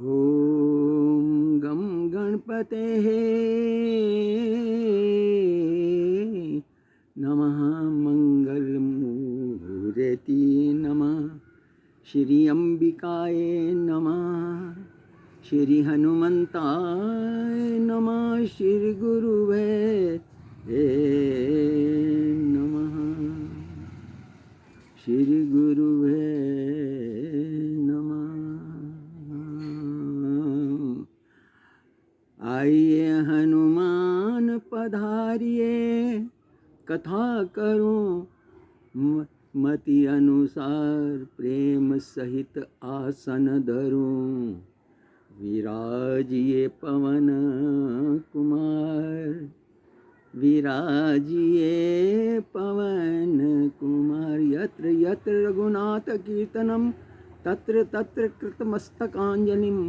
ॐ गं गणपतेः नमः। मंगलमूर्ति नमः। श्री अंबिकाय नमः। श्री हनुमंताय नमः। श्री गुरुवे नमः। श्री गुरुवे नमः। आइए हनुमान पधारिए, कथा करूं मति अनुसार, प्रेम सहित आसन धरूं। विराजिए पवन कुमार, विराजिए पवन कुमार। यत्र यत्र रघुनाथ कीर्तनम, तत्र तत्र कृतमस्तकांजलिं।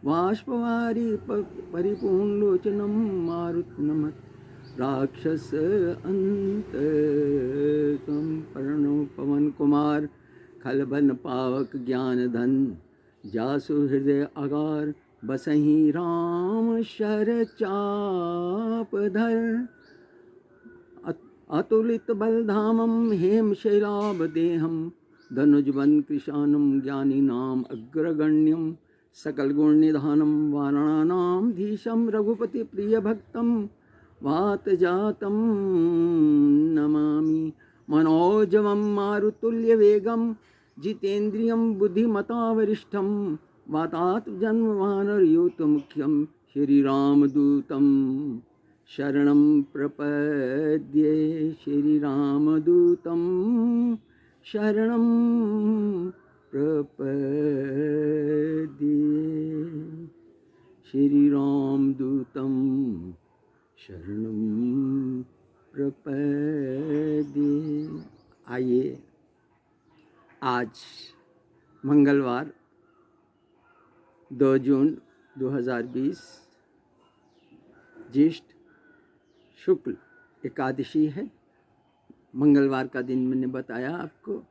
बाष्पवारि परिपूर्णलोचनं मारुतं नमत। राक्षस अंतकं प्रणो पवन कुमार। खलबन पावक ज्ञान धन, जासु हृदय अगार। बसहि राम शर चाप धर। अतुलित बलधामं हेमशैलाभदेहं। धनुजवन कृशानं ज्ञानीनाम् अग्रगण्यं। सकल गुण निधानं वानराणां धीशं। रघुपति प्रिय भक्तं वात जातं नमामि। मनोजवं मारुतुल्य वेगं, जितेन्द्रियं बुद्धिमता वरिष्ठं। वातात्मजं वानरयूथ मुख्यं। श्रीरामदूतं शरणं प्रपद्ये। श्रीरामदूतं शरणं प्रपद्ये। श्रीरामदूतं शरणं प्रपद्ये। आइए, आज मंगलवार 2 जून 2020 ज्येष्ठ शुक्ल एकादशी है। मंगलवार का दिन मैंने बताया आपको।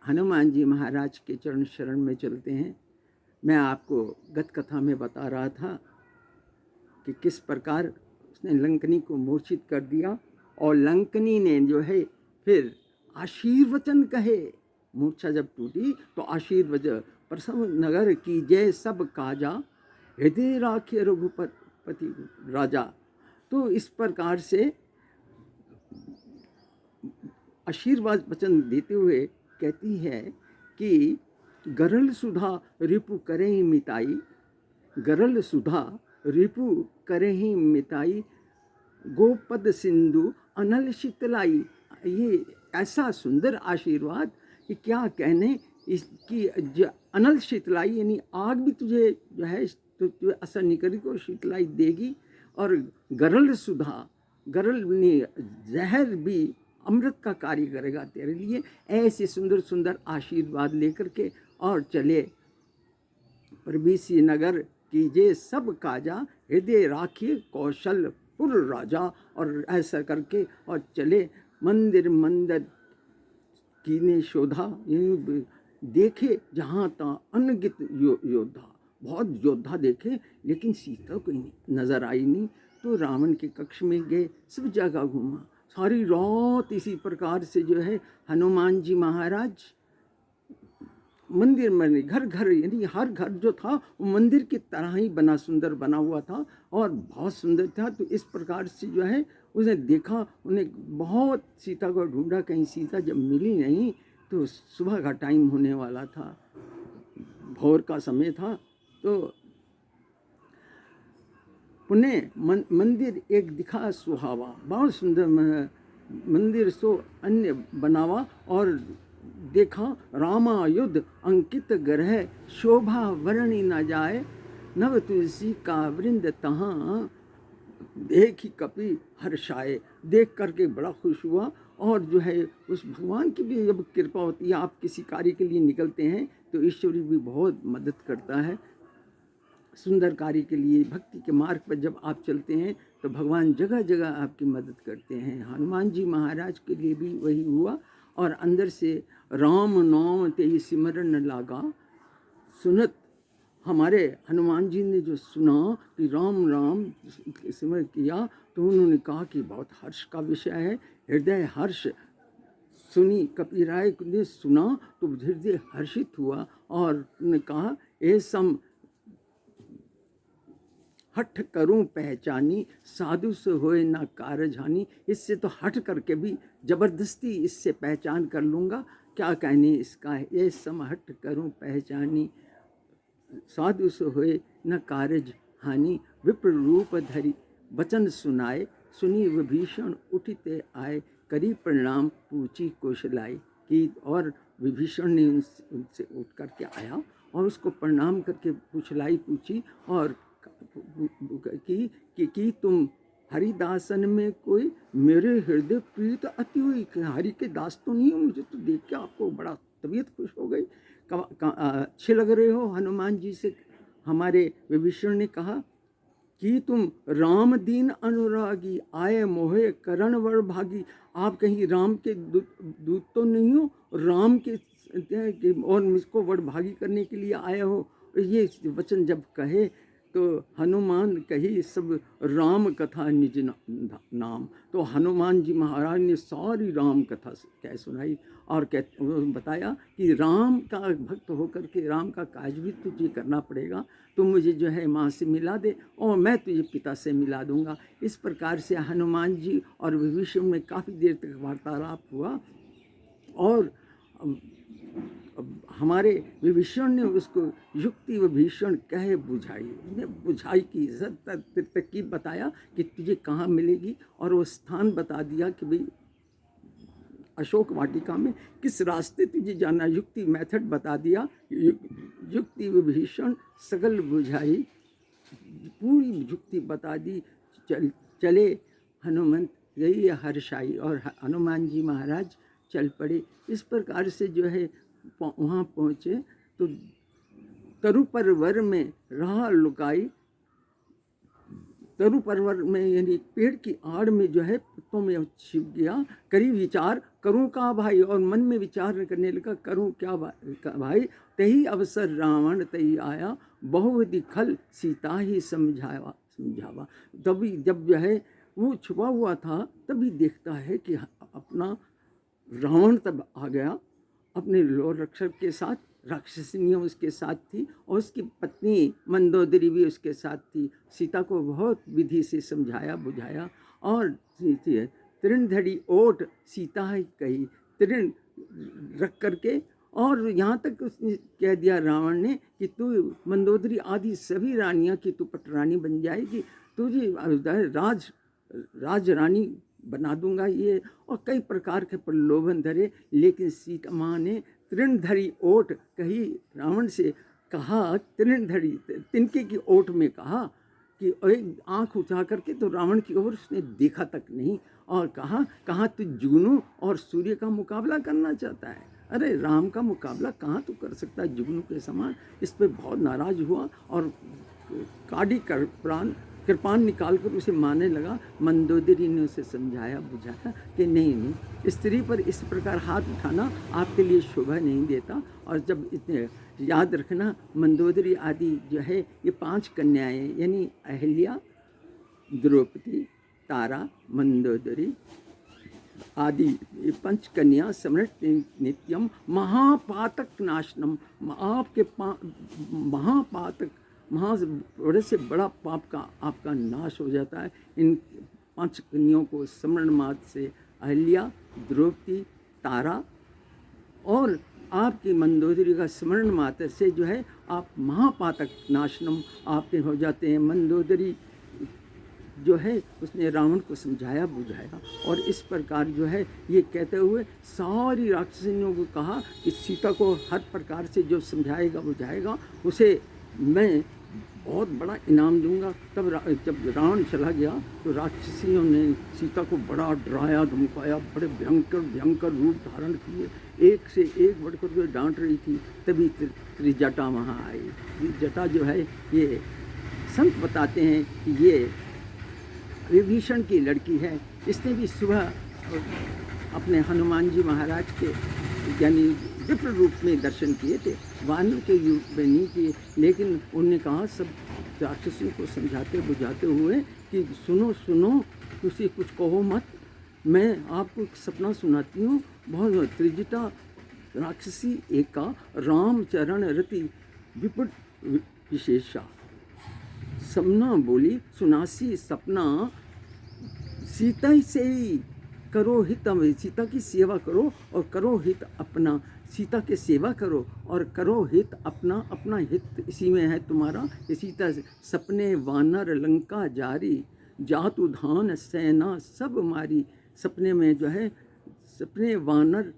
हनुमान जी महाराज के चरण शरण में चलते हैं। मैं आपको गत कथा में बता रहा था कि किस प्रकार उसने लंकनी को मूर्छित कर दिया और लंकनी ने जो है फिर आशीर्वचन कहे। मूर्छा जब टूटी तो आशीर्वचन, प्रसव नगर की जय सब काजा, हृदय राखे रघुपति राजा। तो इस प्रकार से आशीर्वाद वचन देते हुए कहती है कि गरल सुधा रिपु करे ही मिताई। गरल सुधा रिपु करे ही मिताई, गोपद सिंधु अनल शीतलाई। ये ऐसा सुंदर आशीर्वाद कि क्या कहने। इसकी अनल शीतलाई यानी आग भी तुझे जो है तो तुझे असर नहीं करेगी और शीतलाई देगी। और गरल सुधा, गरल जहर भी अमृत का कार्य करेगा तेरे लिए। ऐसे सुंदर सुंदर आशीर्वाद लेकर के और चले। प्रवेशी नगर कीजे सब काजा, हृदय राखिए कौशलपुर राजा। और ऐसा करके और चले। मंदिर मंदिर कीने शोधा, देखे जहाँ ता अनगित योद्धा। बहुत योद्धा देखे लेकिन सीता कोई नजर आई नहीं। तो रावण के कक्ष में गए, सब जगह घूमा। सारी रात इसी प्रकार से जो है हनुमान जी महाराज मंदिर में, घर घर यानी हर घर जो था वो मंदिर की तरह ही बना, सुंदर बना हुआ था और बहुत सुंदर था। तो इस प्रकार से जो है उसने देखा, उन्हें बहुत सीता को ढूंढा, कहीं सीता जब मिली नहीं तो सुबह का टाइम होने वाला था, भोर का समय था। तो पुणे मंदिर एक दिखा सुहावा, बहुत सुंदर मंदिर सो अन्य बनावा। और देखा रामा युद्ध अंकित ग्रह, शोभा वर्णि न जाए। नव तुलसी का वृंद तहाँ, देखी कपि हर्षाए। देख करके बड़ा खुश हुआ। और जो है उस भगवान की भी जब कृपा होती है, आप किसी कार्य के लिए निकलते हैं तो ईश्वर भी बहुत मदद करता है। सुंदर कार्य के लिए भक्ति के मार्ग पर जब आप चलते हैं तो भगवान जगह जगह आपकी मदद करते हैं। हनुमान जी महाराज के लिए भी वही हुआ। और अंदर से राम नाम ते सिमरन लागा, सुनत हमारे हनुमान जी ने जो सुना कि राम राम सिमर किया, तो उन्होंने कहा कि बहुत हर्ष का विषय है, हृदय हर्ष सुनी। कपिराय ने सुना तो हृदय हर्षित हुआ और उन्होंने कहा, ए सम हठ करूं पहचानी, साधु से होए ना कारज हानि। इससे तो हट करके भी जबरदस्ती इससे पहचान कर लूँगा, क्या कहने इसका है। ये सम हट करूं पहचानी, साधु से होए न कारज हानि। विप्र रूप धरि वचन सुनाए, सुनी विभीषण उठिते आए। करी प्रणाम पूछी कौशलाई की। और विभीषण ने उनसे उठ करके आया और उसको प्रणाम करके कुशलाई पूछी और कि तुम हरिदासन में कोई मेरे हृदय प्रीत अति हुई, हरि के दास तो नहीं हो, मुझे तो देख के आपको बड़ा तबीयत खुश हो गई, अच्छे लग रहे हो। हनुमान जी से हमारे विभीषण ने कहा कि तुम राम दीन अनुरागी, आए मोहे करण वर भागी। आप कहीं राम के दूत तो नहीं हो, राम के और मुझको वर भागी करने के लिए आए हो। ये वचन जब कहे तो हनुमान कही सब राम कथा निज नाम। तो हनुमान जी महाराज ने सारी राम कथा कह सुनाई और बताया कि राम का भक्त होकर के राम का काज भी तुझे करना पड़ेगा। तो मुझे जो है माँ से मिला दे और मैं तुझे पिता से मिला दूंगा। इस प्रकार से हनुमान जी और विभीषण में काफ़ी देर तक वार्तालाप हुआ और हमारे विभीषण ने उसको युक्ति विभीषण कहे बुझाई की तक की बताया कि तुझे कहाँ मिलेगी और वो स्थान बता दिया कि भाई अशोक वाटिका में किस रास्ते तुझे जाना, युक्ति मेथड बता दिया। युक्ति विभीषण सगल बुझाई, पूरी युक्ति बता दी। चले हनुमंत गई हर्षाई और हनुमान जी महाराज चल पड़े। इस प्रकार से जो है वहाँ पहुँचे तो तरु परवर में राह लुकाई। तरु परवर में यानी पेड़ की आड़ में जो है पत्तों में छिप गया। करी विचार करूँ का भाई, और मन में विचार करने लगा करूँ क्या भाई। तही अवसर रावण तही आया, बहुविधि खल सीता ही समझावा। तभी जब जो है वो छुपा हुआ था, तभी देखता है कि अपना रावण तब आ गया अपने लोर रक्षक के साथ। राक्षसिनियाँ उसके साथ थी और उसकी पत्नी मंदोदरी भी उसके साथ थी। सीता को बहुत विधि से समझाया बुझाया और तृण धड़ी ओट सीता ही कही, तृण रख करके। और यहाँ तक उसने कह दिया रावण ने कि तू मंदोदरी आदि सभी रानियाँ की तू पटरानी बन जाएगी, तुझे राज रानी बना दूंगा ये। और कई प्रकार के प्रलोभन धरे, लेकिन सीता माँ ने तृण धरी ओट कही। रावण से कहा तृण धरी, तिनके की ओट में कहा कि एक आँख उठा करके तो रावण की ओर उसने देखा तक नहीं और कहा तू जुगनू और सूर्य का मुकाबला करना चाहता है। अरे राम का मुकाबला कहाँ तू कर सकता है जुगनू के समान। इस पर बहुत नाराज हुआ और काढ़ी कर कृपान निकाल कर उसे मारने लगा। मंदोदरी ने उसे समझाया बुझाया कि नहीं, स्त्री पर इस प्रकार हाथ उठाना आपके लिए शोभा नहीं देता। और जब इतने याद रखना, मंदोदरी आदि जो है ये 5 कन्याएं यानी अहिल्या, द्रौपदी, तारा, मंदोदरी आदि ये 5 कन्या सम्राट नित्यम महापातक नाशनम। आपके महापातक बड़े से बड़ा पाप का आपका नाश हो जाता है। इन 5 कन्याओं को स्मरण मात्र से अहिल्या, द्रौपदी, तारा और आपकी मंदोदरी का स्मरण मात्र से जो है आप महापातक नाशनम आपके हो जाते हैं। मंदोदरी जो है उसने रावण को समझाया बुझाया और इस प्रकार जो है ये कहते हुए सारी राक्षसियों को कहा कि सीता को हर प्रकार से जो समझाएगा बुझाएगा उसे मैं बहुत बड़ा इनाम दूंगा। तब जब रावण चला गया तो राक्षसियों ने सीता को बड़ा डराया धमकाया, बड़े भयंकर रूप धारण किए, एक से एक बढ़कर के डांट रही थी। तभी त्रिजटा वहाँ आई। त्रिजटा जो है ये संत बताते हैं कि ये विभीषण की लड़की है। इसने भी सुबह अपने हनुमान जी महाराज के यानी विप्र रूप में दर्शन किए थे, वानर के रूप में नहीं किए। लेकिन उन्होंने कहा सब राक्षसों को समझाते बुझाते हुए कि सुनो सुनो, तुसी कुछ कहो मत, मैं आपको एक सपना सुनाती हूँ। बहुत त्रिजटा राक्षसी एका राम चरण रति विपुट विशेषा। सपना बोली, सुनासी सपना सीता ही से ही करो हित, सीता की सेवा करो और करो हित अपना। सीता की सेवा करो और करो हित अपना, अपना हित इसी में है तुम्हारा। सीता सपने वानर लंका जारी, जातु धान सेना सब मारी। सपने में जो है, सपने वानर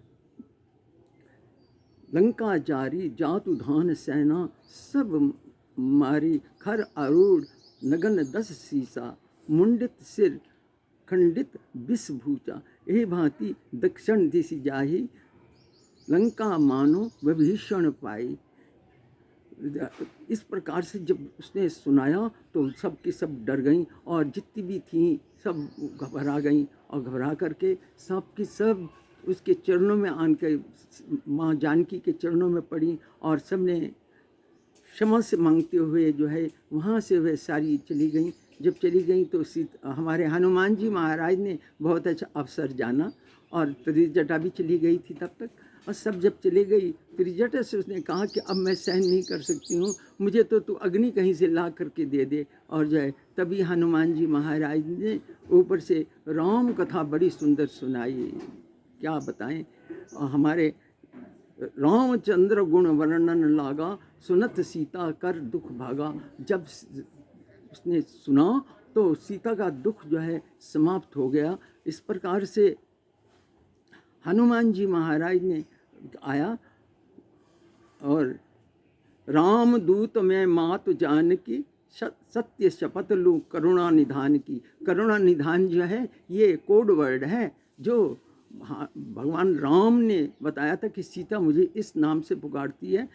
लंका जारी, जातु धान सेना सब मारी। खर आरूढ़ नगन 10 सीसा, मुंडित सिर खंडित विषभूचा। ए भांति दक्षिण दिशि जाही, लंका मानो विभीषण पाई। इस प्रकार से जब उसने सुनाया तो सब की सब डर गईं और जितनी भी थीं सब घबरा गईं और घबरा करके सब की सब उसके चरणों में आन के माँ जानकी के चरणों में पड़ी और सब ने क्षमा से मांगते हुए जो है वहाँ से वे सारी चली गईं। जब चली गई तो हमारे हनुमान जी महाराज ने बहुत अच्छा अवसर जाना और त्रिजटा भी चली गई थी तब तक। और सब जब चली गई, त्रिजटा से उसने कहा कि अब मैं सहन नहीं कर सकती हूँ, मुझे तो तू अग्नि कहीं से ला करके दे दे। और जो है तभी हनुमान जी महाराज ने ऊपर से राम कथा बड़ी सुंदर सुनाई। क्या बताएं, हमारे रामचंद्र गुण वर्णन लागा, सुनत सीता कर दुख भागा। जब उसने सुना तो सीता का दुख जो है समाप्त हो गया। इस प्रकार से हनुमान जी महाराज ने आया और राम दूत में मात जानकी, सत्य शपथ लूँ करुणा निधान की। करुणा निधान जो है ये कोड वर्ड है जो भगवान राम ने बताया था कि सीता मुझे इस नाम से पुकारती है।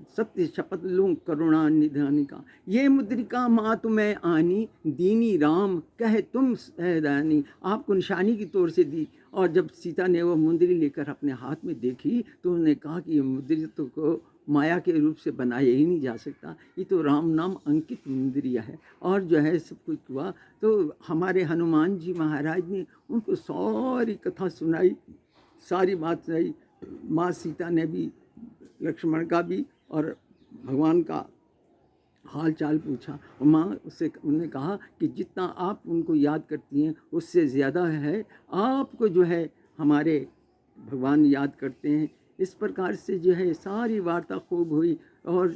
सत्य शपथ लूँ करुणा निधान का, ये मुद्रिका मात में आनी, दीनी राम कहे तुम सहदानी। आपको निशानी की तौर से दी। और जब सीता ने वो मुंदरी लेकर अपने हाथ में देखी तो उन्होंने कहा कि ये मुंदरी तो को माया के रूप से बनाया ही नहीं जा सकता, ये तो राम नाम अंकित मुंदरिया है। और जो है सब कुछ हुआ तो हमारे हनुमान जी महाराज ने उनको सारी कथा सुनाई, सारी बात सुनाई। माँ सीता ने भी, लक्ष्मण का भी और भगवान का हाल चाल पूछा। और माँ उससे उन्होंने कहा कि जितना आप उनको याद करती हैं उससे ज़्यादा है आपको जो है हमारे भगवान याद करते हैं। इस प्रकार से जो है सारी वार्ता खूब हुई। और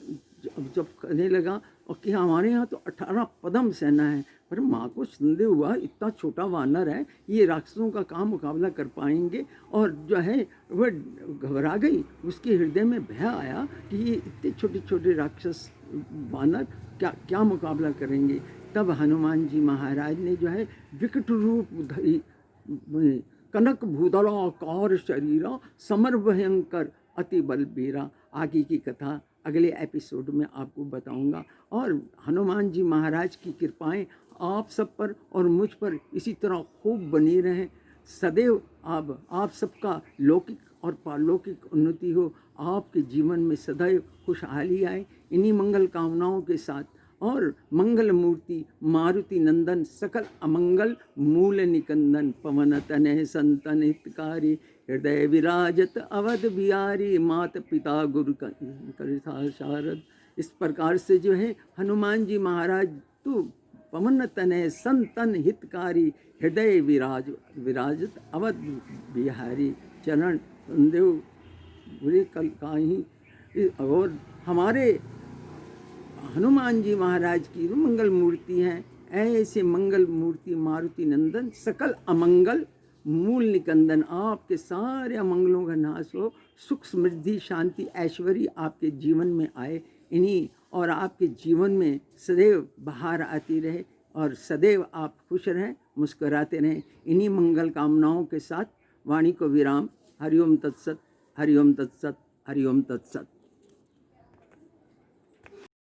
जब कहने लगा और कि हमारे यहाँ तो 18 पदम सेना है, पर माँ को संदेह हुआ इतना छोटा वानर है, ये राक्षसों का काम मुकाबला कर पाएंगे। और जो है वह घबरा गई, उसके हृदय में भय आया कि ये इतने छोटे छोटे राक्षस वानर क्या क्या मुकाबला करेंगे। तब हनुमान जी महाराज ने जो है विकट रूप धरी, कनक भूदलाकार शरीरा, समर भयंकर अति बलबीरा। आगे की कथा अगले एपिसोड में आपको बताऊंगा। और हनुमान जी महाराज की कृपाएं आप सब पर और मुझ पर इसी तरह खूब बनी रहें सदैव। आप सबका लौकिक और पारलौकिक उन्नति हो, आपके जीवन में सदैव खुशहाली आए। इन्हीं मंगल कामनाओं के साथ और मंगल मूर्ति मारुति नंदन, सकल अमंगल मूल निकंदन, पवन तनय संतन हितकारी, हृदय विराजत अवध बिहारी, मात पिता गुरु करिता शारद। इस प्रकार से जो है हनुमान जी महाराज तो पवन तनय संतन हितकारी, हृदय विराजत अवध बिहारी, चरण देव बुरे कल काही। और हमारे हनुमान जी महाराज की मंगल मूर्ति हैं। ऐसे मंगल मूर्ति मारुति नंदन, सकल अमंगल मूल निकंदन, आपके सारे अमंगलों का नाश हो, सुख समृद्धि शांति ऐश्वर्य आपके जीवन में आए। इन्हीं और आपके जीवन में सदैव बहार आती रहे और सदैव आप खुश रहें, मुस्कुराते रहें। इन्हीं मंगल कामनाओं के साथ वाणी को विराम। हरिओम तत्सत, हरिओम तत्सत, हरिओम तत्सत।